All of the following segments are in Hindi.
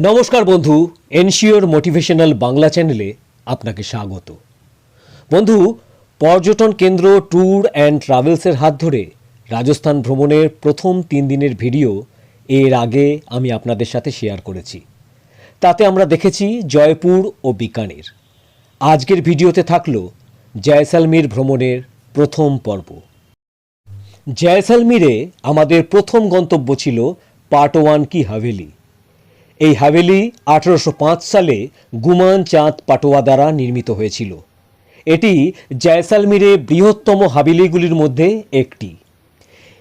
নমস্কার বন্ধু, এনশিওর মোটিভেশনাল বাংলা চ্যানেলে আপনাকে স্বাগত। বন্ধু, পর্যটন কেন্দ্র ট্যুর অ্যান্ড ট্রাভেলসের হাত ধরে রাজস্থান ভ্রমণের প্রথম 3 দিনের ভিডিও এর আগে আমি আপনাদের সাথে শেয়ার করেছি। তাতে আমরা দেখেছি জয়পুর ও বিকানের। আজকের ভিডিওতে থাকলো জয়সালমীর ভ্রমণের প্রথম পর্ব। জয়সালমীরে আমাদের প্রথম গন্তব্য ছিল পাটওয়ান কি হাভেলি। এই হাভেলি 1805 সালে গুমান চাঁদ পাটোয়া দ্বারা নির্মিত হয়েছিল। এটি জয়সালমীরে বৃহত্তম হাভেলিগুলির মধ্যে একটি।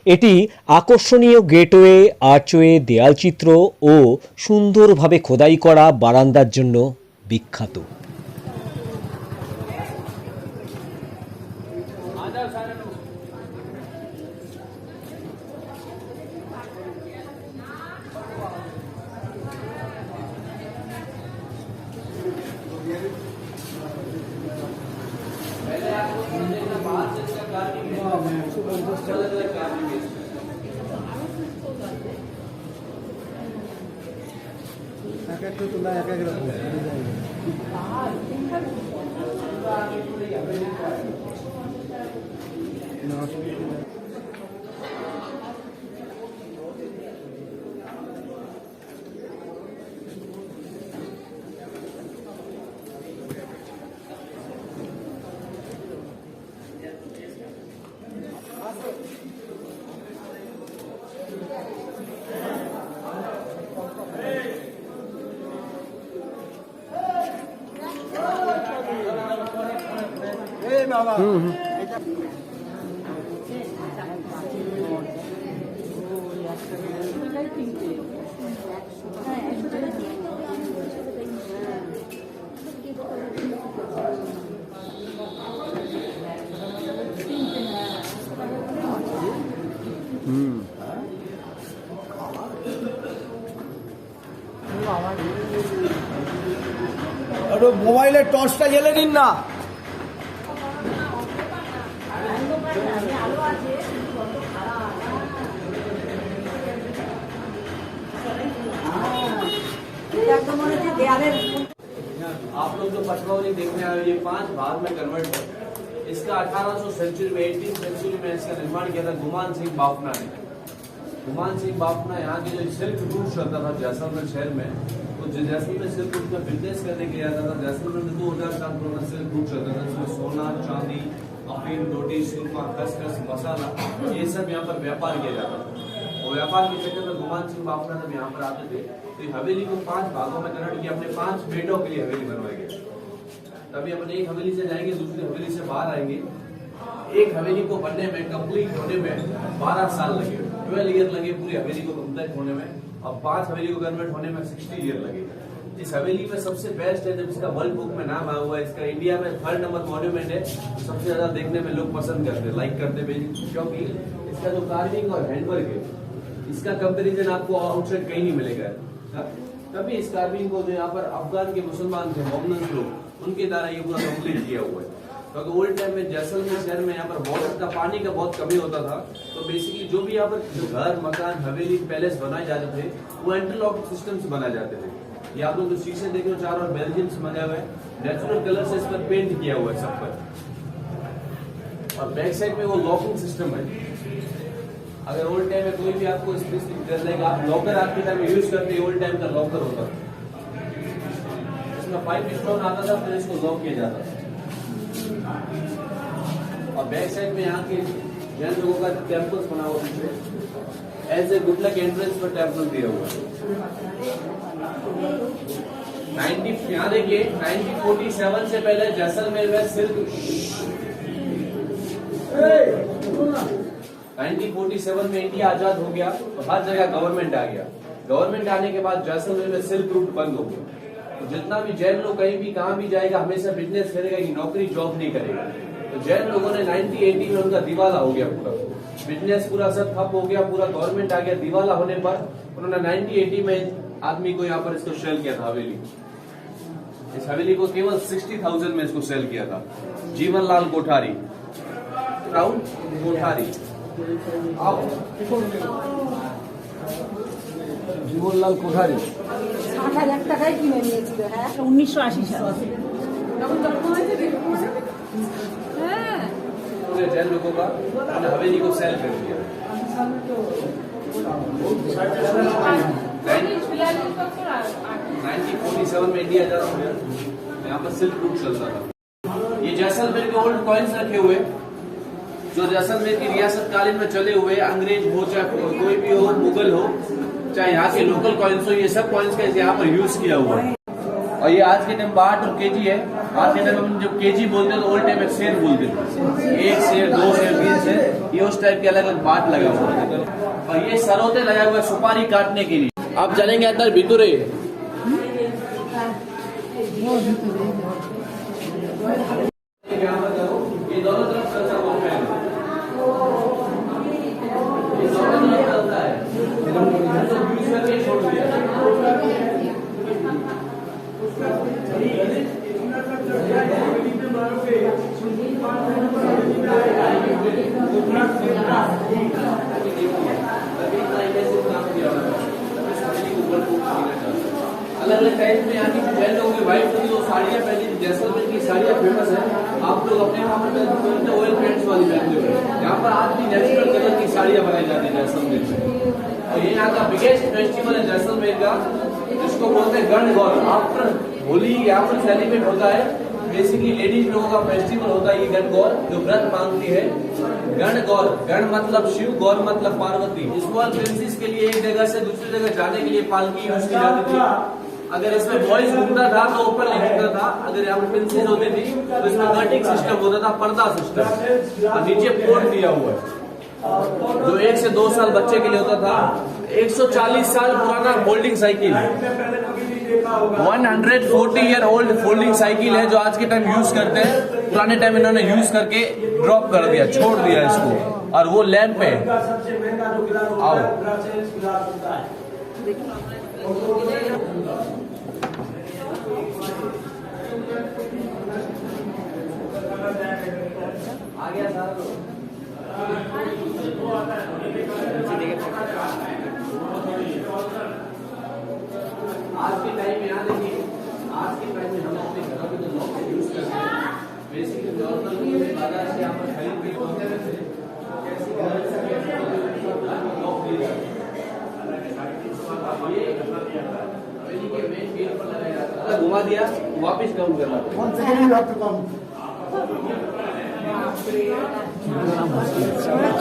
এটি আকর্ষণীয় গেটওয়ে, আর্চওয়ে, দেয়ালচিত্র ও সুন্দরভাবে খোদাই করা বারান্দার জন্য বিখ্যাত। মোবাইলের টর্চটা জ্বেলে নিন না। आप लोग जो पचमौली देखने आए ये 5 भाग में कन्वर्ट है। इसका 1800 सेंचुरी में 18th सेंचुरी में इसका निर्माण किया था गुमान सिंह बाफना ने। गुमान सिंह बाफना यहाँ की जो सिल्क रूट चलता था जैसलमेर शहर में, तो जैसलमेर सिल्क रूट का बिजनेस करने के लिए आता था। जैसलमेर में 2000 साल पुराना सिल्क रूट चलता था, जिसमें सोना, चांदी, अफीम, रोटी, सुरमा, खसखस, मसाला ये सब यहाँ पर व्यापार किया जाता था। और व्यापार के चक्कर में गुमान सिंह बाफना जब यहाँ पर आते थे तो हवेली को 5 भागों में कन्वर्ट किया। अपने 5 बेटों के लिए हवेली बनवाई गई। तभी अपने एक हवेली से जाएंगे, दूसरी हवेली से बाहर आएंगे। एक हवेली को बनने में, कंप्लीट होने में 12 साल लगे, 12 ईयर लगे पूरी हवेली को कंप्लीट होने में। और 5 हवेली को कन्वर्ट होने में 60 ईयर लगे। इस हवेली में सबसे बेस्ट है, जब इसका वर्ल्ड बुक में नाम आया हुआ है, इसका इंडिया में 3rd नंबर मॉन्यूमेंट है। सबसे ज्यादा देखने में लोग पसंद करते, लाइक करते, क्योंकि इसका जो कार्विंग और हैंडवर्क है, इसका कंपैरिजन आपको आउटसाइड कहीं नहीं मिलेगा। तभी इस कार्विंग को जो यहाँ पर अफगान के मुसलमान थे, मोहम्मद लोग, उनके द्वारा ये पूरा कंप्लीट किया हुआ है। क्योंकि ओल्ड टाइम में जैसलमेर शहर में यहाँ पर वाटर का, पानी का बहुत कमी होता था। तो बेसिकली जो भी यहाँ पर जो घर, मकान, हवेली, पैलेस बनाए जाते थे वो इंटरलॉक सिस्टम से बनाए जाते थे। ये आप लोग जो शीशे देख रहे हो चारों बेल्जियम से बने हुए, नेचुरल कलर से इस पर पेंट किया हुआ है सब पर। और बैक साइड में वो लॉकिंग सिस्टम है। अगर ओल्ड टाइम में कोई भी आपको स्पेसिफिक आप लॉकर आपके टाइम यूज करते, ओल्ड टाइम का लॉकर होता था, इसमें 5 स्टोन आता था, फिर इसको लॉक किया जाता था। और बैक साइड में यहाँ के जैन लोगों का टेम्पल्स बना हुआ है, as a good luck entrance पर टेम्पल दिया हुआ है। 1947 से पहले जैसलमेर में सिर्फ 1947 में इंडिया आजाद हो गया तो हर जगह गवर्नमेंट आ गया। गवर्नमेंट आने के बाद जैसलमेर में सिल्क रूट बंद हो गया। तो जितना भी जैन लोग कहीं भी कहाँ भी जाएगा, हमेशा बिजनेस करेगा, कि नौकरी जॉब नहीं करेगा। तो जैन लोगों ने 1980 में उनका दिवाला हो गया, पूरा बिजनेस पूरा सब ठप हो गया, पूरा गवर्नमेंट आ गया। दिवाला होने पर उन्होंने 1980 में आदमी को यहाँ पर इसको सेल किया था हवेली। इस हवेली को केवल 60,000 में इसको सेल किया था। जीवन लाल कोठारी, राउंड कोठारी, जीवन लाल कोठारी। 8,000 টাকায় কিনে নিয়েছিল। হ্যাঁ 1980 সালে হ্যাঁ पूरे जैन लोगों का हमने हवेली को सेल कर दिया। 1947 में इंडिया आजाद हुआ, यहाँ पर सिल्क रूट चलता था। ये जैसलमेर के ओल्ड कॉइन्स रखे हुए जो जैसलमेर की रियासत कालीन में चले हुए, अंग्रेज हो चाहे कोई भी हो, मुगल हो चाहे यहाँ के लोकल कॉइन्स हो, ये सब कॉइन्स का यहाँ पर यूज किया हुआ है। और ये आज के टाइम बाट और केजी है। आज के टाइम हम जब केजी बोलते हैं तो ओल्ड टाइम में शेर बोलते थे, 1 शेर 2 शेर 3 शेर, ये उस टाइप के अलग अलग बाट लगा हुआ है। और ये सरोते लगा हुआ है सुपारी काटने के लिए। आप जानेंगे अंदर भितुरे ये दोनों तरफ चलता है, ये दोनों तरफ चलता है, यूज करके छोड़ दिया। अलग अलग टाइप में यहाँ की जैन लोगों की वाइफ होती है, वो साड़ियाँ पहनी, जैसलमेर की साड़ियाँ फेमस है। आप लोग अपने वहाँ पर ऑयल पेंट्स वाली पहनते हुए, यहाँ पर आज भी नेचुरल कलर की साड़ियाँ बनाई जाती है जैसलमेर में। और ये यहाँ का बिगेस्ट फेस्टिवल है जैसलमेर का, जिसको बोलते हैं गणगौर। आफ्टर होली यहाँ पर सेलिब्रेट होता है। बेसिकली लेडीज लोगों का फेस्टिवल होता है ये गणगौर, जो व्रत मांगती है। गणगौर, गण मतलब शिव, गौर मतलब पार्वती। स्मॉल प्रिंसेस के लिए एक जगह से दूसरी जगह जाने के लिए पालकी यूज की जाती थी। अगर इसमें बॉयज घूमता था तो ऊपर लिखता था, अगर यहाँ पर प्रिंसेस होती थी तो इसमें कर्टिंग सिस्टम होता था, पर्दा सिस्टम, और नीचे पोर्ट दिया हुआ है जो 1 से 2 साल बच्चे के लिए होता था। 140 साल पुराना folding cycle, 140 year old folding cycle है जो आज के टाइम यूज करते हैं। पुराने टाइम इन्होंने यूज करके ड्रॉप कर दिया, छोड़ दिया इसको। और वो लैंप है। आओ आ गया सारा आज के टाइम में यहाँ देखिए, आज के टाइम में हम अपने घरों में जो लॉक यूज करते हैं, बेसिकली नॉर्मल बाजार से यहाँ पर खरीद के होते हैं, कैसे घर से लॉक दिए जाते हैं। ये हवेली के मेन गेट पर लगाया जाता है। घुमा दिया वापिस काउंट करना।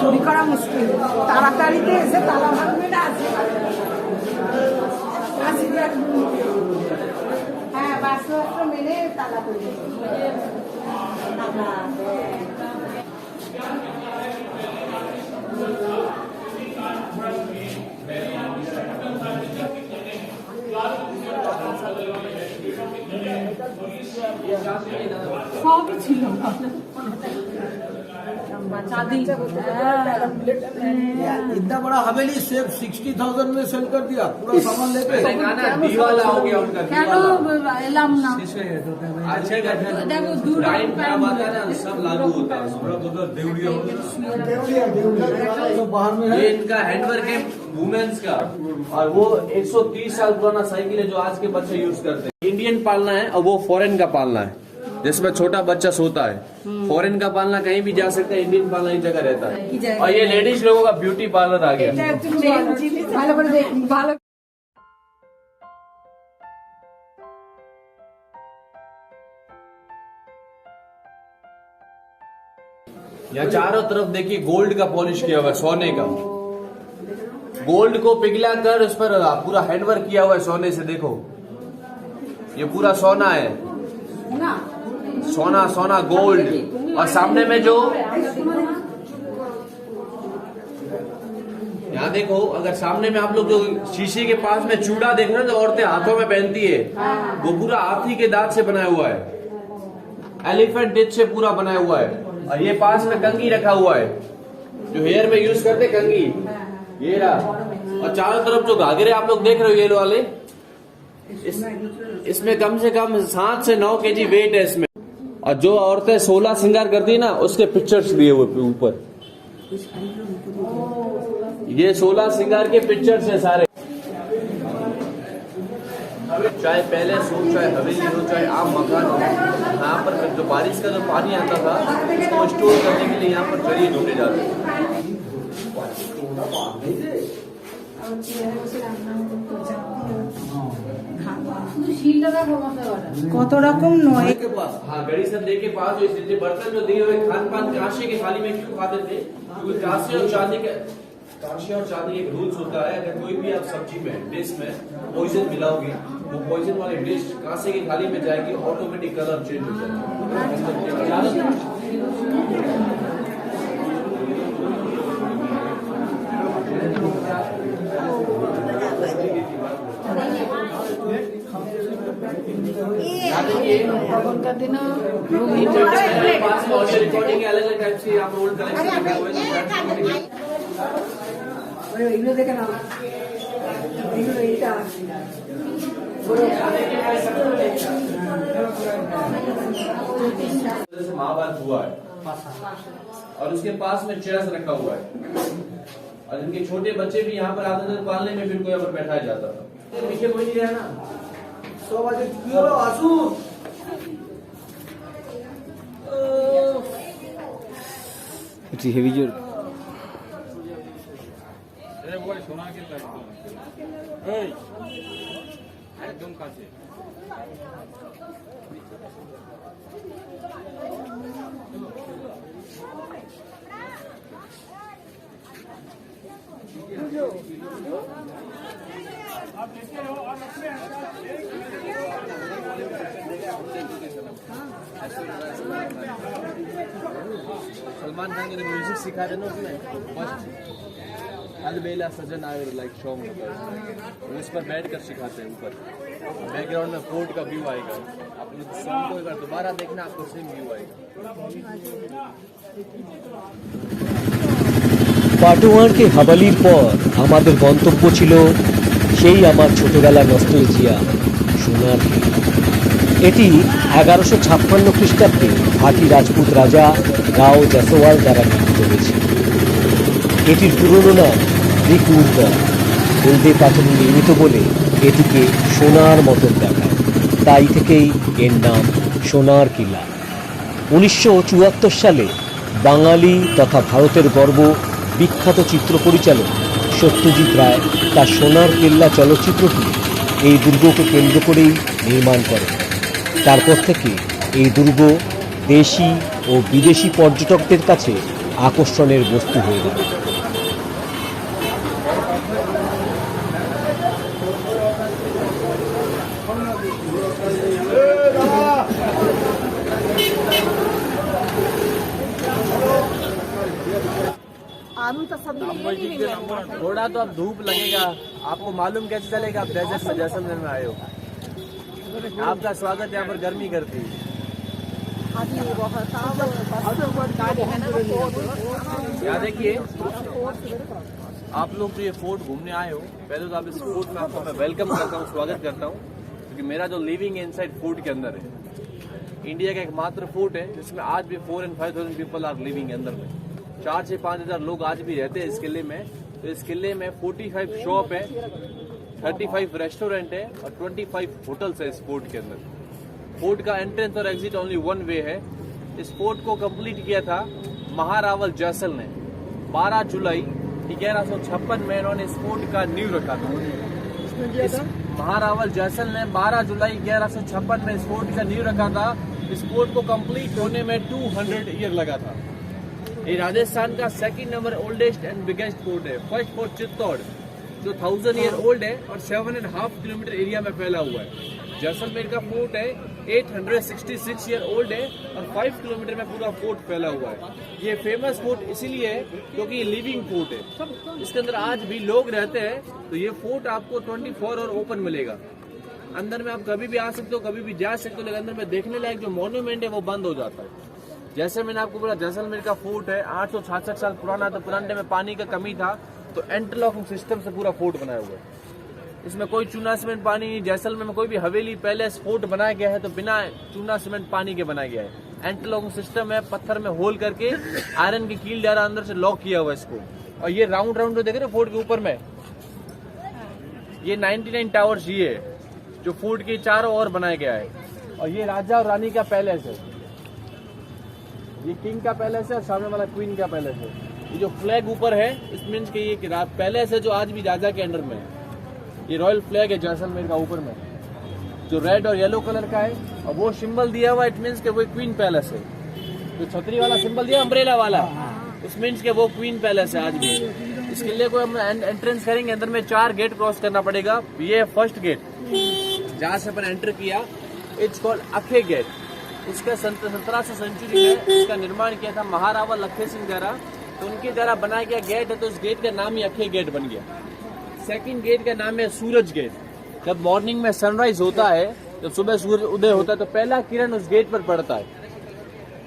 চুরি করা মুশকিল, তাড়াতাড়িতে এসে তালা ভাঙবে না। হ্যাঁ বাস্ত্র মেনে তালা করবে। সবই ছিল इतना बड़ा हवेली सिर्फ 60,000 में सेल कर दिया, पूरा सामान लेके। दीवाला हो गया उनका, কেন এলাম না? अच्छा দেখো দূর टाइम खराब आता है ना, सब लागू होता है। तो बाहर में है। ये इनका हैंडवर्क है वुमेन्स का, और वो 130 साल पुराना साइकिल है जो आज के बच्चे यूज करते हैं। इंडियन पालना है और वो फॉरेन का पालना है, जिसमें छोटा बच्चा सोता है। फॉरेन का पालना कहीं भी जा सकता है, इंडियन पालना एक जगह रहता है। और ये लेडीज लोगों का ब्यूटी पार्लर आ गया। ভালো করে দেখ ভালো। यहाँ चारों तरफ देखिए गोल्ड का पॉलिश किया हुआ है, सोने का। गोल्ड को पिघला कर उस पर पूरा हैंडवर्क किया हुआ है सोने से। देखो ये पूरा सोना है, सोना सोना गोल्ड। और सामने में जो यहाँ देखो, अगर सामने में आप लोग जो शीशे के पास में चूड़ा देख रहे हो, जो औरतें हाथों में पहनती है, वो पूरा हाथी के दांत से बनाया हुआ है, एलिफेंट टिच से पूरा बनाया हुआ है। और ये पास में कंघी रखा हुआ है, जो हेयर में यूज करते कंघी, ये रहा। और चारों तरफ जो घाघरे आप लोग देख रहे हो ये वाले, इसमें कम से कम 7 से 9 केजी वेट है इसमें। और जो औरतें 16 श्रृंगार करती है ना, उसके पिक्चर्स दिए हुए ऊपर। ये 16 श्रृंगार के पिक्चर्स है सारे। चाहे पैलेस हो, चाहे हवेली हो, चाहे आम मकान हो, यहाँ पर जो बारिश का जो पानी आता था उसको स्टोर करने के लिए यहाँ पर जरिए ढूंढे जाते हैं। কত রকম নয় के पास हाँ, गड़ी सद्दे के पास जो इसलिए बर्तन जो दिए हुए खान पान कांसे की थाली में क्यों खाते थे? क्योंकि कांसे और चांदी एक रूल्स होता है, अगर कोई भी आप सब्जी में डिश में पॉइजन मिलाओगे, वो पॉइजन वाली डिश कांसे की थाली में जाएगी, ऑटोमेटिक कलर चेंज हो जाएगा। তখনকার দিনও पास में ऑडियो रिकॉर्डिंग अलग अलग टाइप से आप ओल्ड कलेक्शन रखे हुए हैं। এগুলো দেখে নাও এগুলো এইটা जैसे महाभारत हुआ है और उसके पास में चेयर्स रखा हुआ है और इनके छोटे बच्चे भी यहाँ पर आते थे, पालने में भी इनको यहाँ पर बैठाया जाता था। पीछे कोई नहीं रहा ना, 100 बजे की हो आसू सलमान खान के म्यूजिक सिखा देना उसमें फर्स्ट अलबेला सजन आए लाइक सॉन्ग होता है, वो उस पर बैठ कर सिखाते हैं। ऊपर बैकग्राउंड में फोर्ट का व्यू आएगा, आप लोग सॉन्ग को एक बार दोबारा देखना, आपको सेम व्यू आएगा। পাটুয়ারকে হাবালির পর আমাদের গন্তব্য ছিল সেই আমার ছোটবেলার নস্টালজিয়া সোনার কিলা। এটি 1156 খ্রিস্টাব্দে ভাটি রাজপুত রাজা রাও জেসওয়াল দ্বারা নির্মিত হয়েছিল। এটির পুরনো নাম ত্রিকুরগড়, হলদে পাথরে নির্মিত বলে এটিকে সোনার মতন দেখায়, তাই থেকেই এর নাম সোনার কিলা। 1974 সালে বাঙালি তথা ভারতের গর্ব বিখ্যাত চিত্র পরিচালক সত্যজিৎ রায় তার সোনার কেল্লা চলচ্চিত্রটি এই দুর্গকে কেন্দ্র করেই নির্মাণ করেন। তারপর থেকে এই দুর্গ দেশি ও বিদেশি পর্যটকদের কাছে আকর্ষণের বস্তু হয়ে যায়। थोड़ा तो अब धूप लगेगा, आपको मालूम कैसे चलेगा आप डेजर्ट में जैसलमेर में आए हो। आपका स्वागत यहाँ पर गर्मी करती है। यहाँ देखिए, आप लोग जो ये फोर्ट घूमने आए हो, पहले तो आप इस फोर्ट में आपको मैं वेलकम करता हूँ, स्वागत करता हूँ, क्योंकि मेरा जो लिविंग इनसाइड फोर्ट के अंदर है। इंडिया का एकमात्र फोर्ट है जिसमें आज भी 4 and 5,000 पीपल आर लिविंग अंदर में। 4 से 5,000 लोग आज भी रहते हैं इस किले में। तो इस किले में 45 शॉप है, 35 रेस्टोरेंट है और 25 होटल्स है इस फोर्ट के अंदर। फोर्ट का एंट्रेंस और एग्जिट ओनली वन वे है। इस फोर्ट को कंप्लीट किया था महारावल जैसल ने 12 जुलाई 1156 में। इन्होंने इस फोर्ट का नींव रखा था। इस महारावल जैसल ने 12 जुलाई 1156 में इस फोर्ट का नींव रखा था। इस फोर्ट को कंप्लीट होने में 200 ईयर लगा था। ये राजस्थान का second number oldest and biggest fort है। फर्स्ट फोर्ट चित्तौड़ जो 1000 ईयर ओल्ड है और 7.5 किलोमीटर एरिया में फैला हुआ है। जैसलमेर का फोर्ट है 866 ईयर ओल्ड है और 5 किलोमीटर में पूरा फोर्ट फैला हुआ है। ये फेमस फोर्ट इसीलिए है क्योंकि ये लिविंग फोर्ट है, इसके अंदर आज भी लोग रहते हैं। तो ये फोर्ट आपको 24 और ओपन मिलेगा। अंदर में आप कभी भी आ सकते हो, कभी भी जा सकते हो, लेकिन अंदर में देखने लायक जो मॉन्यूमेंट है वो बंद हो जाता है। जैसे मैंने आपको बोला जैसलमेर का फोर्ट है 866 साल पुराना, तो पुराने में पानी का कमी था तो इंटरलॉकिंग सिस्टम से पूरा फोर्ट बनाया हुआ है। इसमें कोई चूना सीमेंट पानी नहीं। जैसलमेर में कोई भी हवेली पैलेस फोर्ट बनाया गया है तो बिना चूना सीमेंट पानी के बनाया गया है। इंटरलॉकिंग सिस्टम है, पत्थर में होल करके आयरन की कील डाला अंदर से लॉक किया हुआ है इसको। और ये राउंड जो देख रहे हो फोर्ट के ऊपर में, ये 99 टावर्स ये है जो फूड के चारों ओर बनाया गया है। और ये राजा और रानी का पैलेस है, ये किंग का पैलेस है और सामने वाला क्वीन का पैलेस है। ये जो फ्लैग ऊपर है इस मीन्स के ये पैलेस है जो आज भी राजा के अंडर में है। ये रॉयल फ्लैग है जैसलमेर का ऊपर में, जो रेड और येलो कलर का है। और वो सिंबल दिया हुआ इट मीन्स के वो क्वीन पैलेस है। जो छतरी वाला सिंबल दिया अम्ब्रेला वाला, उस मीन्स के वो क्वीन पैलेस है आज भी। इस किले को हम एंट्रेंस करेंगे, अंदर में 4 गेट क्रॉस करना पड़ेगा। ये फर्स्ट गेट जहाँ से अपन एंटर किया, इट्स कॉल्ड अखे गेट। इसका 1700 सेंचुरी में इसका निर्माण किया था महाराणा लखे सिंह द्वारा, तो उनके द्वारा बनाया गया गेट है, तो इस गेट का नाम ही अखे गेट बन गया। सेकंड गेट का नाम है सूरज गेट। जब मॉर्निंग में सनराइज होता है, जब सुबह सूरज उदय होता है, तो पहला किरण उस गेट पर पड़ता है,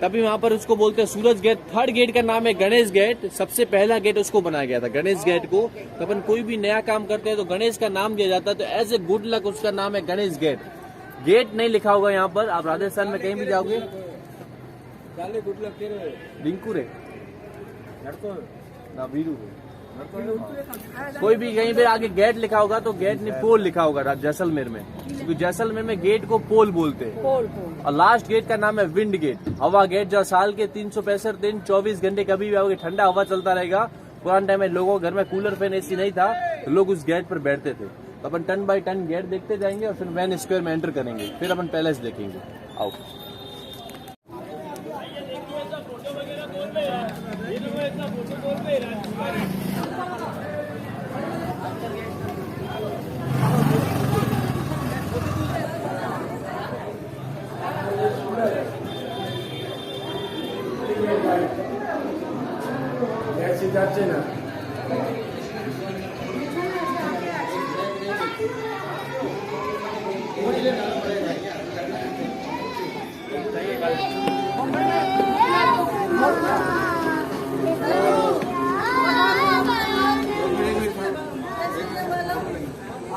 तभी वहां पर उसको बोलते हैं सूरज गेट। थर्ड गेट का नाम है गणेश गेट। सबसे पहला गेट उसको बनाया गया था गणेश गेट को। तो अपन कोई भी नया काम करते हैं तो गणेश का नाम दिया जाता है, तो एज ए गुड लक उसका नाम है गणेश गेट। गेट नहीं लिखा होगा यहाँ पर, आप राजस्थान में कहीं भी जाओगे रिंकू रे ना वीरू कोई भी कहीं पे आगे गेट लिखा होगा तो गेट नहीं पोल लिखा होगा जैसलमेर में, क्योंकि जैसलमेर में गेट को पोल बोलते हैं। और लास्ट गेट का नाम है विंड गेट, हवा गेट, जो साल के 365 दिन 24 घंटे कभी भी आओगे ठंडा हवा चलता रहेगा। पुराने टाइम में लोगों के घर में कूलर फैन एसी नहीं था, तो लोग उस गेट पर बैठते थे। तो अपन टन बाई टन गेट देखते जाएंगे और फिर वैन स्क्वायर में एंटर करेंगे, फिर अपन पैलेस देखेंगे। आओ। যাচ্ছে না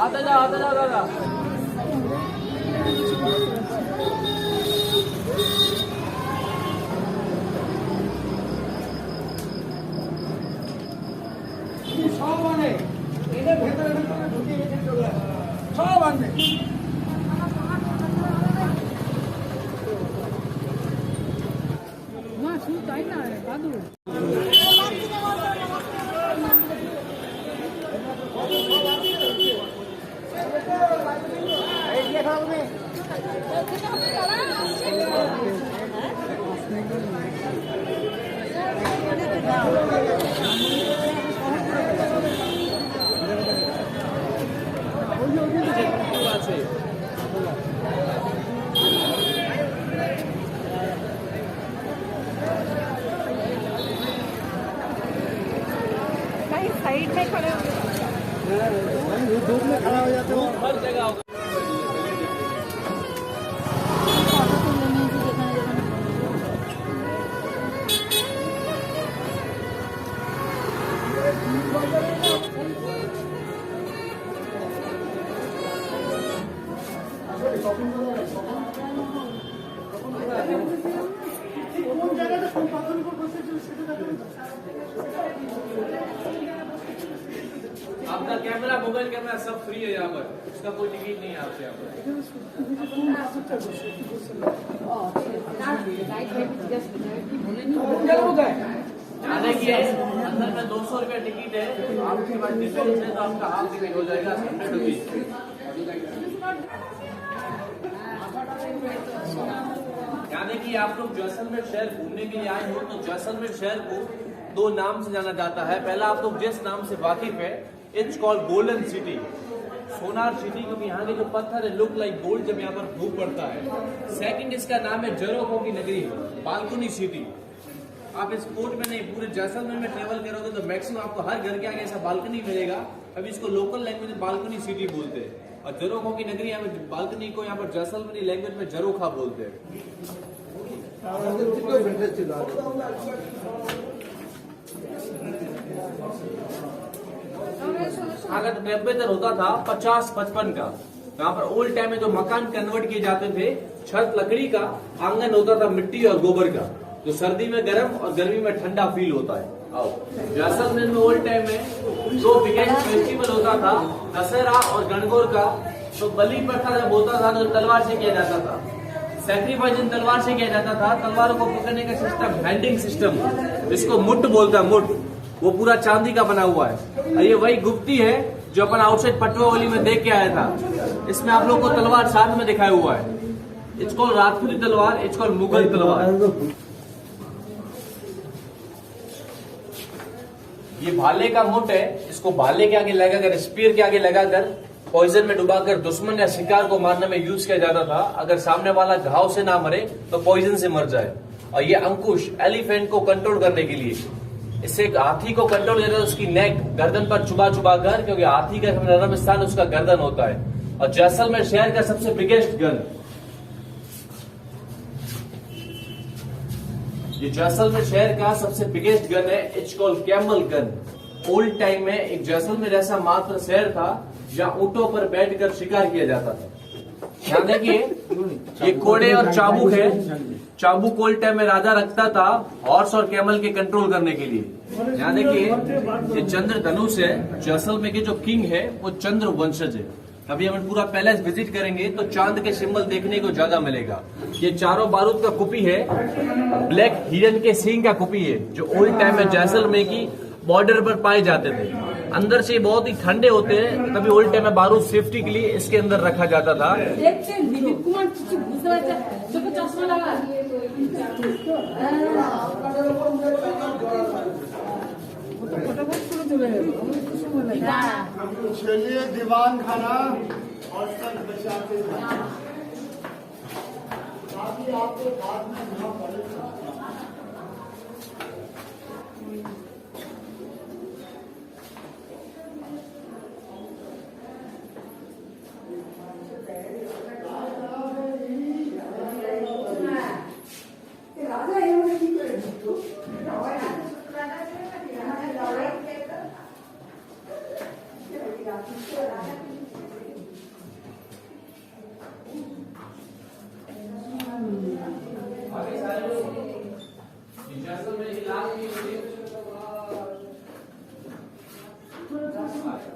आता जाओ दादा। সব আনে এদের ভেতরে ভেতরে ঢুকে গেছে চলে সব আনবে না শুধু তাই না দাদু साइड में खड़े हो धूप में खड़ा हो जाते हो हर जगह आपका कैमरा मोबाइल कैमरा सब फ्री है यहाँ पर, उसका कोई टिकट नहीं है आपसे यहाँ पर। जाने की है अंदर में 200 रुपया टिकट है, आपके पास डिफेंस है तो आपका हाफ टिकट हो जाएगा 100 रुपीज। यानी कि आप लोग जैसलमेर शहर घूमने के लिए आए हो तो जैसलमेर शहर को 2 नाम से जाना जाता है। पहला आप लोग जिस नाम से वाकिफ है, it's called golden city, Sonar city, क्योंकि यहाँ के जो पत्थर है लुक लाइक गोल्ड जब यहाँ पर धूप पड़ता है। सेकंड इसका नाम है जरोखों की नगरी, बालकनी सिटी। आप इस कोर्ट में नहीं पूरे जैसलमेर में ट्रेवल करोगे तो मैक्सिमम आपको हर घर के आगे ऐसा बालकनी मिलेगा। अभी इसको लोकल लैंग्वेज में बालकनी सिटी बोलते हैं, और जरोखों की नगरी यहाँ पर बालकनी को यहाँ पर जैसलमेरी लैंग्वेज में जरोखा बोलते हैं। अगर टेम्परेचर होता था 50-55 का, यहाँ पर ओल्ड टाइम में जो मकान कन्वर्ट किए जाते थे, छत लकड़ी का, आंगन होता था मिट्टी और गोबर का, जो सर्दी में गर्म और गर्मी में ठंडा फील होता है। आओ, जैसलमेर में ओल्ड टाइम में 2 बिगेस्ट फेस्टिवल होता था, दशहरा और गणगौर का तो बलि प्रथा जब होता था तो तलवार से किया जाता था, सैक्रिफाइस तलवार से किया जाता था। तलवारों को पकड़ने का सिस्टम हैंडिंग सिस्टम, जिसको मुट बोलता है, मुट, वो पूरा चांदी का बना हुआ है। और ये वही गुप्ती है जो अपन आउटसाइड पटवा होली में देख के आया था। इसमें आप लोग को तलवार साथ में दिखाया हुआ है। इट्स कॉल्ड राजपूती तलवार, इट्स कॉल्ड मुगल तलवार। ये भाले का मुट है, इसको भाले के आगे लगाकर, स्पीयर के आगे लगाकर पॉइजन में डुबाकर दुश्मन या शिकार को मारने में यूज किया जाता था। अगर सामने वाला घाव से ना मरे तो पॉइजन से मर जाए। और ये अंकुश एलिफेंट को कंट्रोल करने के लिए, इससे हाथी को कंट्रोल करता है, उसकी नेक गर्दन पर चुबा चुबा कर, क्योंकि हाथी का नरम स्थान उसका गर्दन होता है। और जैसलमेर शहर का सबसे बिगेस्ट गन, ये जैसलमेर शहर का सबसे बिगेस्ट गन है, it's called camel gun. Old time में एक जैसलमेर ऐसा मात्र शहर था जहां ऊंटों पर बैठकर शिकार किया जाता था। ध्यान देखिए, ये कोड़े और चाबुक है। चाबुक ओल्ड टाइम में राजा रखता था हॉर्स और कैमल के कंट्रोल करने के लिए। ध्यान देखिए, ये चंद्र धनुष है। जैसलमेर के जो किंग है वो चंद्र वंशज है। अभी हम पूरा पैलेस विजिट करेंगे तो चांद के सिंबल देखने को ज्यादा मिलेगा। ये चारों बारूद का कुपी है, ब्लैक हिरन के सींग का कुपी है, जो ओल्ड टाइम में जैसलमेर की बॉर्डर पर पाए जाते थे। अंदर से बहुत ही ठंडे होते हैं, तभी ओल्ड टाइम में बारूद सेफ्टी के लिए इसके अंदर रखा जाता था। দেখছেন দিলীপ কুমার কিছু বুঝতে পারছে, চোখে চশমা লাগা। ফটোফট করে চলে যাবে। चलिए दीवान खाना और सब बचाते हैं। बाकी आपको बाद में यहाँ पड़ेगा।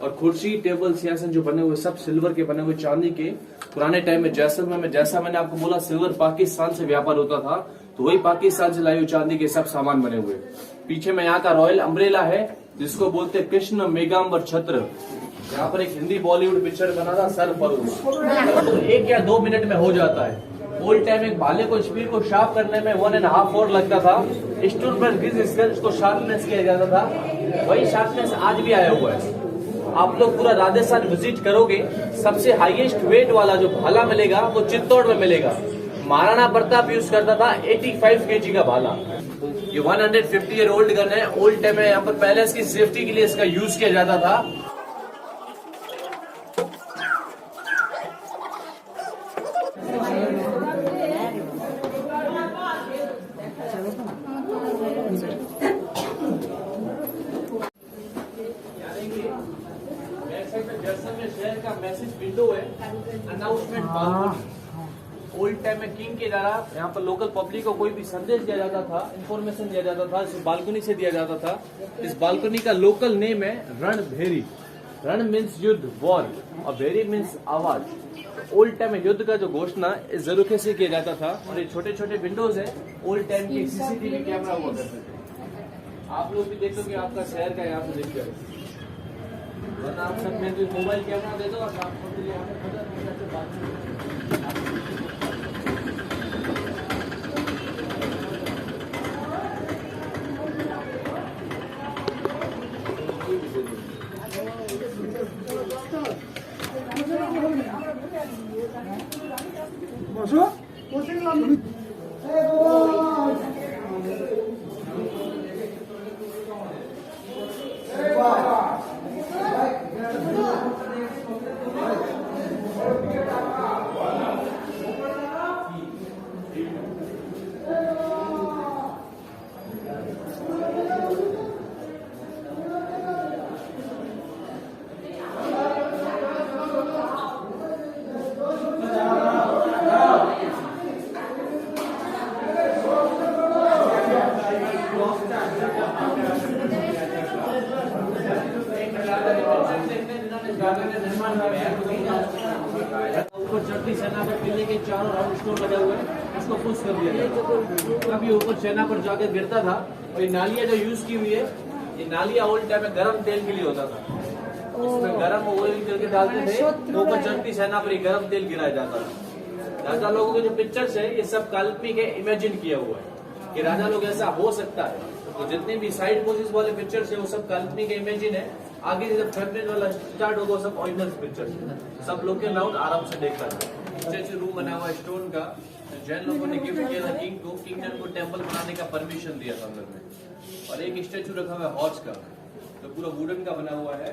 और कुर्सी टेबल सिंहासन जो बने हुए सब सिल्वर के बने हुए, चांदी के। पुराने टाइम में जैसलमेर में, जैसा मैंने आपको बोला, सिल्वर पाकिस्तान से व्यापार होता था, तो वही पाकिस्तान से लाए हुए चांदी के सब सामान बने हुए। पीछे में यहाँ का रॉयल अम्ब्रेला है, जिसको बोलते हैं कृष्ण मेघांबर छत्र। यहाँ पर एक हिंदी बॉलीवुड पिक्चर बना था, सर फरूख, तो 1 या 2 मिनट में हो जाता है। ओल्ड टाइम एक भाले को, स्पीड को शार्प करने में 1.5 आवर लगता था। स्टूल पर घिसकर इसको शार्पनेस किया जाता था। वही शार्पनेस आज भी आया हुआ है। आप लोग पूरा राजस्थान विजिट करोगे, सबसे हाईएस्ट वेट वाला जो भाला मिलेगा वो चित्तौड़ में मिलेगा। महाराणा प्रताप यूज करता था 85 kg का भाला। ये 150 ईयर ओल्ड गन है। ओल्ड टाइम में यहाँ पर पैलेस की सेफ्टी के लिए इसका यूज किया जाता था। जैसलमेर शहर का मैसेज विंडो है, अनाउंसमेंट बालकनी। ओल्ड टाइम में किंग के द्वारा यहाँ पर लोकल पब्लिक को कोई भी संदेश दिया जाता था, इंफॉर्मेशन दिया जाता था, इस बालकनी से दिया जाता था। इस बालकनी का लोकल नेम है रणभेरी। रण मीन्स युद्ध, वॉर, और भेरी मीन्स आवाज। ओल्ड टाइम में युद्ध का जो घोषणा इस जरूखे से किया जाता था। और ये छोटे छोटे विंडोज है, ओल्ड टाइम के सीसीटीवी कैमरा हुआ करते थे। आप लोग भी देखोगे, आपका शहर का यहाँ से देखकर, वरना आप सब में मोबाइल कैमरा दे दो और आपको के लिए বসো, বসে গেলাম। निर्माण ऊपर चढ़ती सेना पर किले के चारों राउंड स्टोन लगे हुए हैं, इसको पुश कर दिया गया। अब ये ऊपर सेना पर जाकर गिरता था और ये नालियां जो यूज की हुई है, ये नालियां ओल्ड टाइम में गर्म तेल के लिए होता था। इसमें गर्म ऑयल करके डालते थे तो ऊपर चढ़ती सेना पर ये गर्म तेल गिराया जाता था। राजा लोगों के जो पिक्चर्स है ये सब काल्पनिक है, इमेजिन किया हुआ है कि राजा लोग ऐसा हो सकता है। तो जितने भी साइड पोजेस वाले पिक्चर्स है वो सब काल्पनिक इमेजिन है। आगे जब फेब्रिक वाला स्टार्ट होगा सब ओरिजिनल पिक्चर्स है। सब लोग के राउंड आराम से देख सकते हैं। स्टेचू रूम बना हुआ है स्टोन का, जैन लोगों ने गिफ्ट किया था किंग को। किंग ने उनको टेम्पल बनाने का परमिशन दिया था अंदर में। और एक स्टेचू रखा हुआ है हॉर्स का, जो पूरा वुडन का बना हुआ है।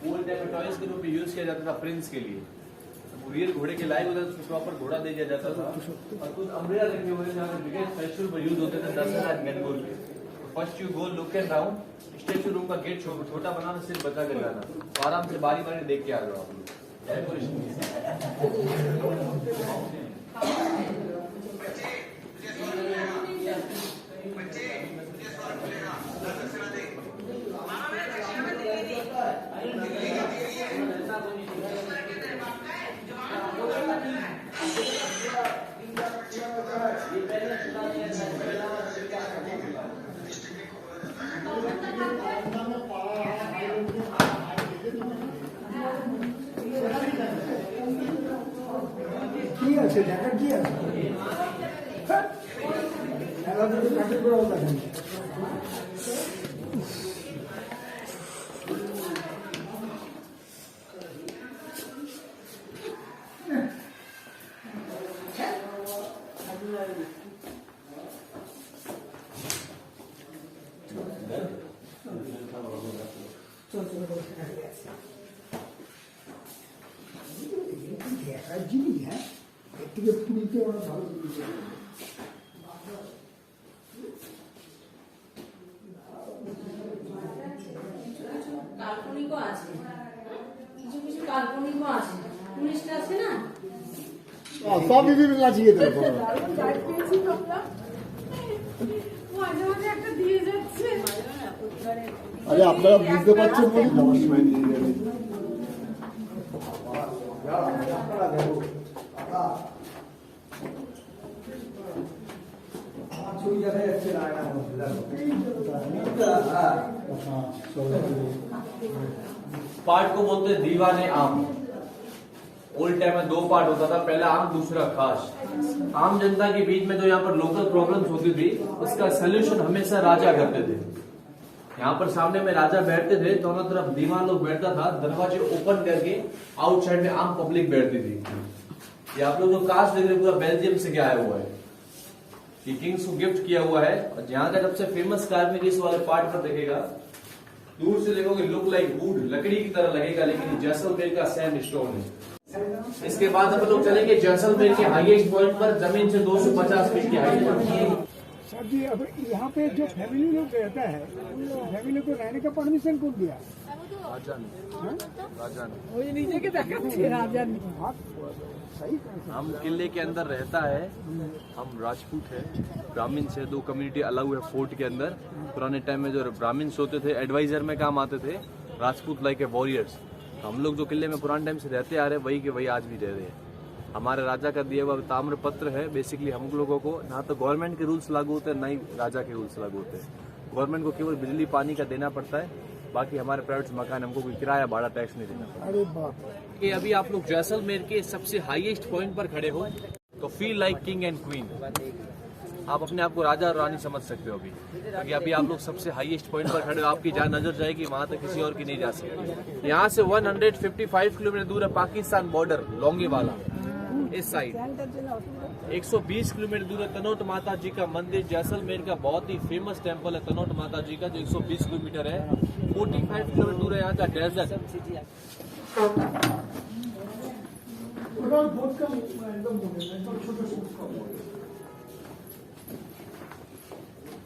ओल्ड टाइम में टॉयज के रूप में यूज किया जाता था प्रिंस के लिए। तो रियल घोड़े के लायक होता था तो प्रॉपर घोड़ा दे दिया जाता था। और कुछ अम्ब्रेला रखे हुए जहाँ बिगेस्ट फेस्टिवल पर यूज होते थे दशहरा गणगौर के। First you go look and round. Statue room का गेट छोटा बनाना, सिर्फ बचा कर जाना। तो आराम से बारी बारी देख के आ जाओ आप लोग। डेकोरेशन কি আছে দেখা কি আছে মেলা থেকে কাটি করে দেখেন জিনিস হ্যাঁ এর থেকে পুরীতে অনেক ভালো জিনিস কাল্পনিকও আছে, কিছু কিছু কাল্পনিকও আছে। টুরিস্ট আছে না, সব বিভিন্ন লাগিয়ে দেবো দারুণ গাইড পেয়েছি তোমরা, মাঝে মাঝে একটা দিয়ে যাচ্ছে। আরে আপনারা বুঝতে পারছেন বলি নমস্কার নিয়ে যাবেন पार्ट को बोलते हैं दीवाने आम। ओल्ड टाइम में दो पार्ट होता था, पहला आम दूसरा खास। आम जनता के बीच में जो यहाँ पर लोकल प्रॉब्लम्स होती थी उसका सोल्यूशन हमेशा राजा करते थे। यहाँ पर सामने में राजा बैठते थे, दोनों तरफ दीवान लोग बैठता था, दरवाजे ओपन करके आउटसाइड में आम पब्लिक बैठती थी। ये आप लोग जो कास्ट देख रहे हैं पूरा बेल्जियम से क्या आया हुआ है, कि किंग्स को गिफ्ट किया हुआ है। और जहाँ का सबसे फेमस कार्विंग इस वाले पार्ट पर देखेगा, दूर से देखोगे लुक लाइक वुड, लकड़ी की तरह लगेगा, लेकिन ये जैसलमेर का सैंड स्टोन है। इसके बाद हम लोग चलेंगे जैसलमेर के हाईएस्ट पॉइंट पर, जमीन से 250 फीट की हाइट पर। सर जी अब यहाँ पे जो फैमिली लोग रहता है उन फैमिली को रहने का परमिशन कौन दिया राजा ने ওই নিজেকে দেখাচ্ছে রাজা आप सही हम किले के अंदर रहता है, हम राजपूत है, ब्राह्मण से दो कम्युनिटी अलग हुए फोर्ट के अंदर। पुराने टाइम में जो ब्राह्मण्स होते थे एडवाइजर में काम आते थे, राजपूत लाइक ए वॉरियर्स। हम लोग जो किले में पुराने टाइम से रहते आ रहे हैं वही के वही आज भी रह रहे हैं। हमारे राजा का दिया हुआ ताम्र पत्र है। बेसिकली हम लोगों को ना तो गवर्नमेंट के रूल्स लागू होते हैं, ना ही राजा के रूल्स लागू होते हैं। गवर्नमेंट को केवल बिजली पानी का देना पड़ता है, बाकी हमारे प्राइवेट मकान हमको कोई किराया भाड़ा टैक्स नहीं देना पड़ता। अरे बाप कि अभी आप लोग जैसलमेर के सबसे हाईएस्ट पॉइंट पर खड़े हो तो feel like king and queen. आप अपने आप को राजा और रानी समझ सकते हो अभी, क्योंकि अभी आप लोग सबसे हाईएस्ट पॉइंट पर खड़े हो। आपकी जहाँ नजर जाएगी वहां तक किसी और की नहीं जा सकती। यहाँ से 155 किलोमीटर दूर है पाकिस्तान बॉर्डर, लोंगेवाला इस साइड। 120 किलोमीटर दूर है तनोट माता जी का मंदिर। जैसलमेर का बहुत ही फेमस टेम्पल है तनोट माता जी का, जो 120 किलोमीटर है। 45 किलोमीटर दूर है यहाँ का डेजर्ट।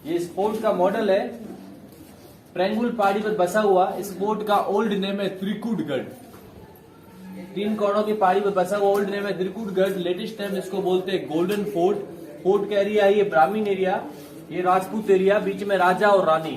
ये इस फोर्ट का मॉडल है, प्रेंगुल पहाड़ी पर बसा हुआ। इस फोर्ट का ओल्ड नेम है त्रिकुटगढ़। 3 कोणों की पहाड़ी पर बसा हुआ ओल्ड नेम है त्रिकुटगढ़। लेटेस्ट नेम इसको बोलते हैं गोल्डन फोर्ट। फोर्ट का एरिया है ये ब्राह्मण एरिया, ये राजपूत एरिया, बीच में राजा और रानी।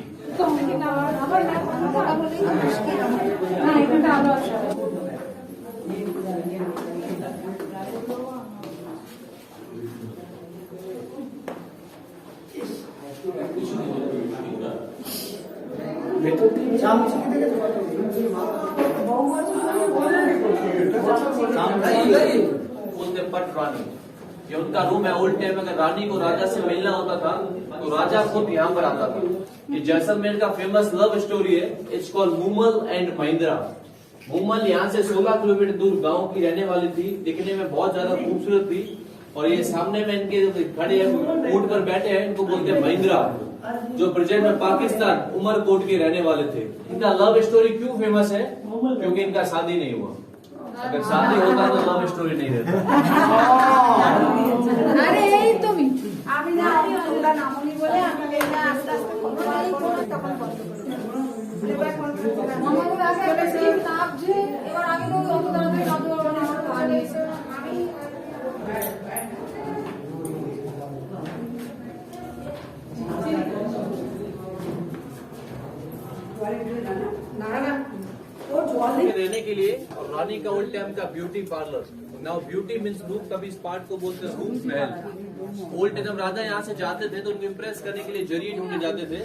बोलते पट रानी, ये उनका रूम है। ओल्ड टाइम में अगर रानी को राजा से मिलना होता था तो राजा खुद यहाँ पर आता था। ये जैसलमेर का फेमस लव स्टोरी है। It's called Moomal and Mahindra. Moomal यहाँ से 16 किलोमीटर दूर गांव की रहने वाली थी, दिखने में बहुत ज्यादा खूबसूरत थी। और ये सामने में इनके जो खड़े हैं, ऊंट पर बैठे हैं, इनको बोलते हैं महिंद्रा, जो प्रेजेंट में पाकिस्तान उमरकोट के रहने वाले थे। इनका लव स्टोरी क्यों फेमस है? क्योंकि इनका शादी नहीं हुआ। अगर शादी होता तो लव स्टोरी नहीं रहता। আরে এই তুমি আমি না তোমরা নামনি বলে আমাকে না আস্তে আস্তে তখন বন্ধ করে আমাদের আগে একটা সিম তাপ যে এবার আগে তো অত তাড়াতাড়ি বন্ধ করব না আমার কাজ আছে আমি না না ও জল रहने के लिए और रानी का ओल्ड टाइम का beauty parlour. Now beauty means रूप, कभी इस पार्ट को बोलते हैं रूप महल। ओल्ड टाइम राजा यहाँ से जाते थे तो उनको इम्प्रेस करने के लिए जरिए ढूंढने जाते थे।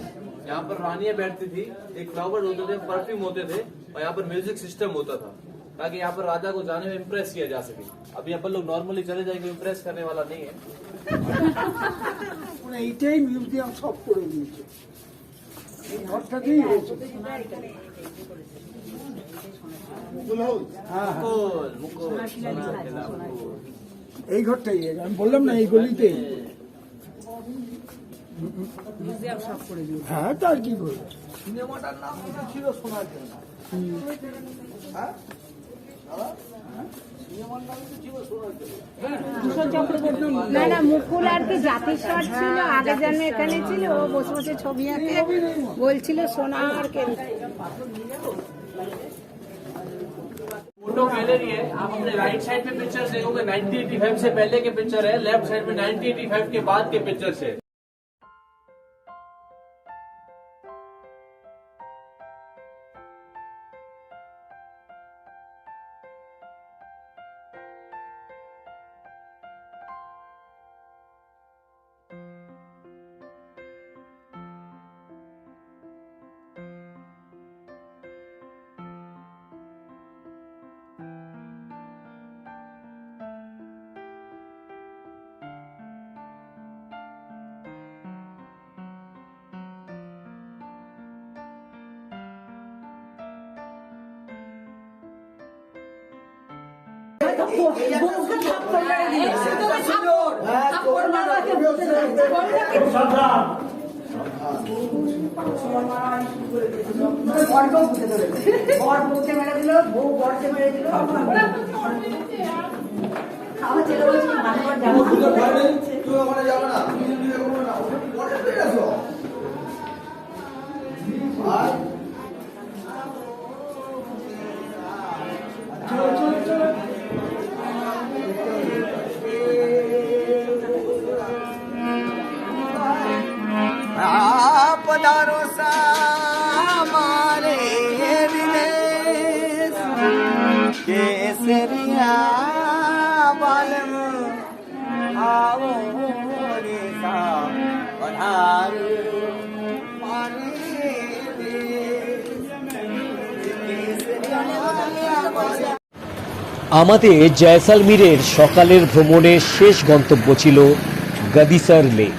यहाँ पर रानियां बैठती थी, एक फ्लावर होते थे, परफ्यूम होते थे और यहाँ पर म्यूजिक सिस्टम होता था ताकि यहाँ पर राजा को जाने में इम्प्रेस किया जा सके। अब यहाँ पर लोग नॉर्मली चले जाएंगे, इम्प्रेस करने वाला नहीं है। এইটাই মিউজিয়াম সব করে দিয়েছে, এই ঘরটাতেই হয়েছে। হ্যাঁ হ্যাঁ, मुकुल, এই ঘরটাই আমি বললাম না, এই গলিতে। হ্যাঁ, তার কি বলবো, সিনেমাটার নাম ছিল সোনার জন্য। হ্যাঁ, না না মুকুল আর কি জাতিস্বর ছিল, আগে যেন এখানে ছিল, ও বসে বসে ছবি আঁকে বলছিল সোনার কেন্দ্র। फोटो गैलरी है। आप अपने राइट साइड में पिक्चर्स देखोगे 1985 से पहले के पिक्चर है, लेफ्ट साइड में 1985 के बाद के पिक्चर्स है। पधारो सामारे विदेश केसरिया बालम आओ रे सा पधारो मारे আমাদের জয়সালমীরের সকালের ভ্রমণের শেষ গন্তব্য ছিল গদিসর লেক।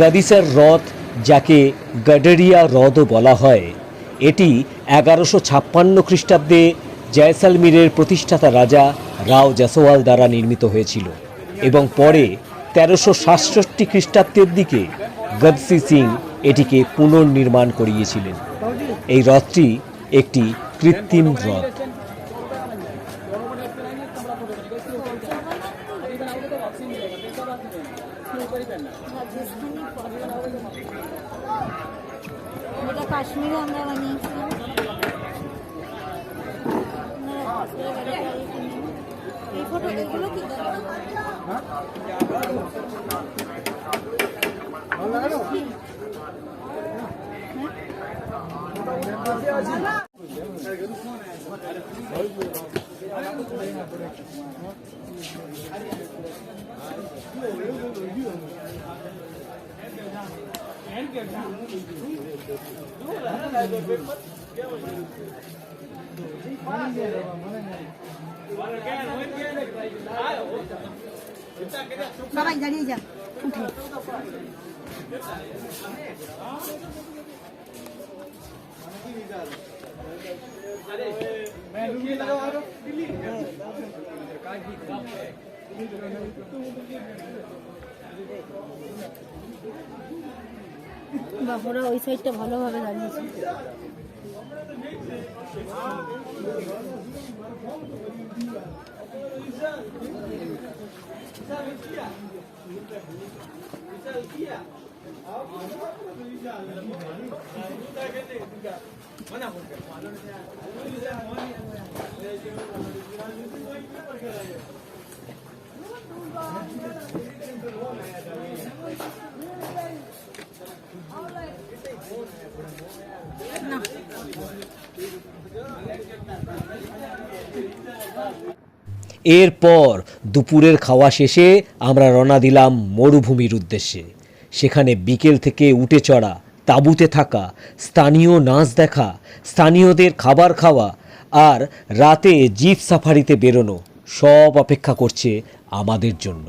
গদিসর হ্রদ, যাকে গডরিয়া হ্রদও বলা হয়, এটি 1156 খ্রিস্টাব্দে জয়সালমীরের প্রতিষ্ঠাতা রাজা রাও জসওয়াল দ্বারা নির্মিত হয়েছিল এবং পরে 1367 খ্রিস্টাব্দের দিকে গদসি সিং এটিকে পুনর্নির্মাণ করিয়েছিলেন। এই হ্রদটি একটি কৃত্রিম হ্রদ। এটা কাশ্মীরে আমরা বানিয়েছিলাম। এই ফটো এগুলো কি সবাই দাঁড়িয়ে যান উঠে বাবুরা ওই সাইডটা ভালোভাবে দাঁড়িয়েছে এরপর দুপুরের খাওয়া শেষে আমরা রওনা দিলাম মরুভূমির উদ্দেশ্যে। সেখানে বিকেল থেকে উঠে চড়া, তাঁবুতে থাকা, স্থানীয় নাচ দেখা, স্থানীয়দের খাবার খাওয়া আর রাতে জিপ সাফারিতে বেরোনো সব অপেক্ষা করছে আমাদের জন্য।